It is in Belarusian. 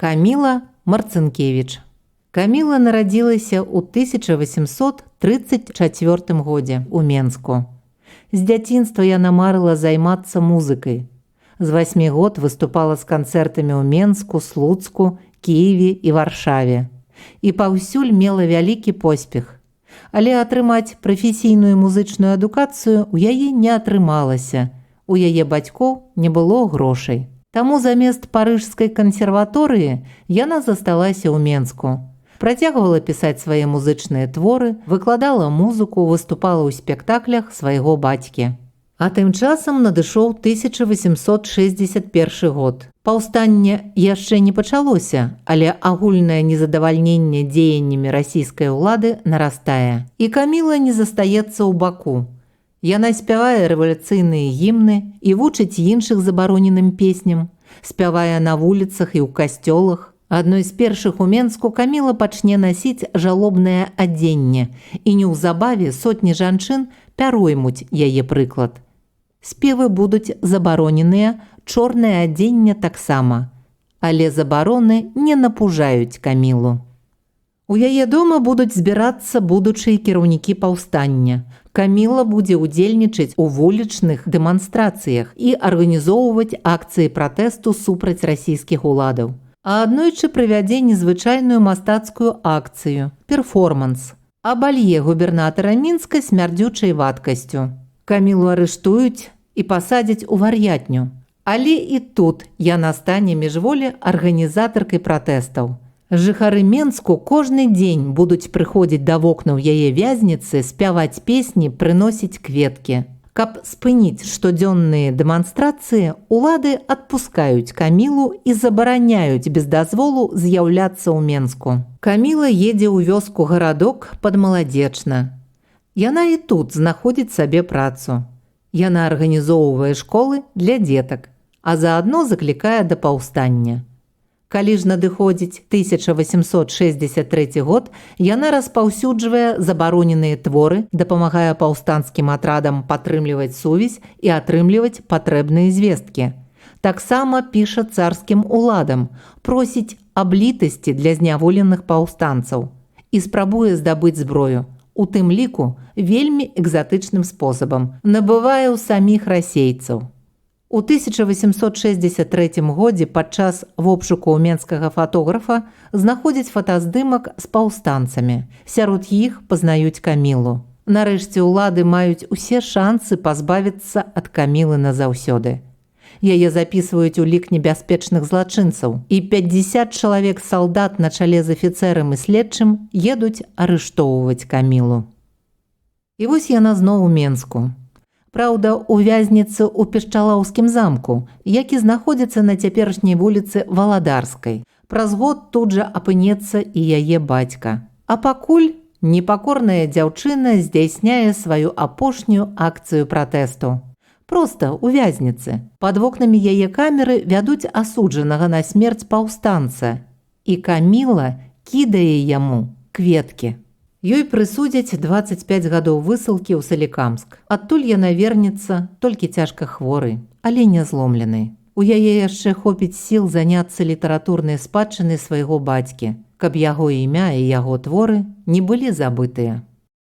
Каміла Марцынкевіч. Каміла нарадзілася ў 1834 годзе ў Менску. З дзяцінства яна марыла займацца музыкай. З 8 год выступала з канцэртамі ў Менску, Слуцку, Кіеве і Варшаве. І паўсюль мела вялікі поспех. Але атрымаць прафесійную музычную адукацыю ў яе не атрымалася. У яе бацькоў не было грошай. Таму замест парыжскай кансерваторыі яна засталася ў Менску. Працягвала пісаць свае музычныя творы, выкладала музыку, выступала ў спектаклях свайго бацькі. А тым часам надышоў 1861 год. Паўстанне яшчэ не пачалося, але агульнае незадавальненне дзеяннямі расійскай улады нарастае. І Каміла не застаецца ў баку. Яна спявае рэвалюцыйныя гімны і вучыць іншых забароненым песням, спявае на вуліцах і ў касцёлах. Адной з першых у Менску Каміла пачне насіць жалобнае адзенне, і неўзабаве сотні жанчын пяроймуць яе прыклад. Спевы будуць забароненыя, чорнае адзенне таксама, але забароны не напужаюць Камілу. У яе дома будуць збірацца будучыя кіраўнікі паўстання. Каміла будзе ўдзельнічаць у вулічных дэманстрацыях і арганізоўваць акцыі пратэсту супраць расійскіх уладаў. А аднойчы правядзе незвычайную мастацкую акцыю – перформанс. Абалье губернатара Мінска смярдзючай вадкасцю. Камілу арыштуюць і пасадзяць у вар'ятню. Але і тут яна стане міжволі арганізатаркай пратэстаў. Жыхары Менску кожны дзень будуць прыходзіць да вокнаў яе вязніцы, спяваць песні, прыносіць кветкі. Каб спыніць штодзённыя дэманстрацыі, улады адпускаюць Камілу і забараняюць без дазволу з'яўляцца ў Менску. Каміла едзе ў вёску-гарадок Падмаладзечна. Яна і тут знаходзіць сабе працу. Яна арганізоўвае школы для дзетак, а заадно заклікае да паўстання. Калі ж надыходзіць 1863 год, яна распаўсюджвае забароненыя творы, дапамагае паўстанцкім атрадам падтрымліваць сувязь і атрымліваць патрэбныя звесткі. Таксама піша царскім уладам, просіць аб літасці для зняволеных паўстанцаў і спрабуе здабыць зброю, у тым ліку вельмі экзатычным спосабам, набывае ў саміх расейцаў. У 1863 годзе падчас вобшуку менскага фатографа знаходзяць фотаздымак з паўстанцамі. Сярод іх пазнаюць Камілу. Нарэшце ўлады маюць усе шансы пазбавіцца ад Камілы назаўсёды. Яе запісваюць у лік небяспечных злачынцаў, і 50 чалавек салдат на чале з афіцэрам і следчым едуць арыштоўваць Камілу. І вось яна зноў у Менску. Праўда, у вязніцы ў Пешчалаўскім замку, які знаходзіцца на цяперашняй вуліцы Валадарскай. Праз год тут жа апынецца і яе бацька. А пакуль непакорная дзяўчына здзяйсняе сваю апошнюю акцыю пратэсту. Проста ў вязніцы. Пад вокнамі яе камеры вядуць асуджанага на смерць паўстанца. І Каміла кідае яму кветкі. Ёй прысудзяць 25 гадоў высылкі ў Салікамск. Адтуль яна вернецца толькі цяжка хворай, але не зломленай. У яе яшчэ хопіць сіл заняцца літаратурнай спадчынай свайго бацькі, каб яго імя і яго творы не былі забытыя.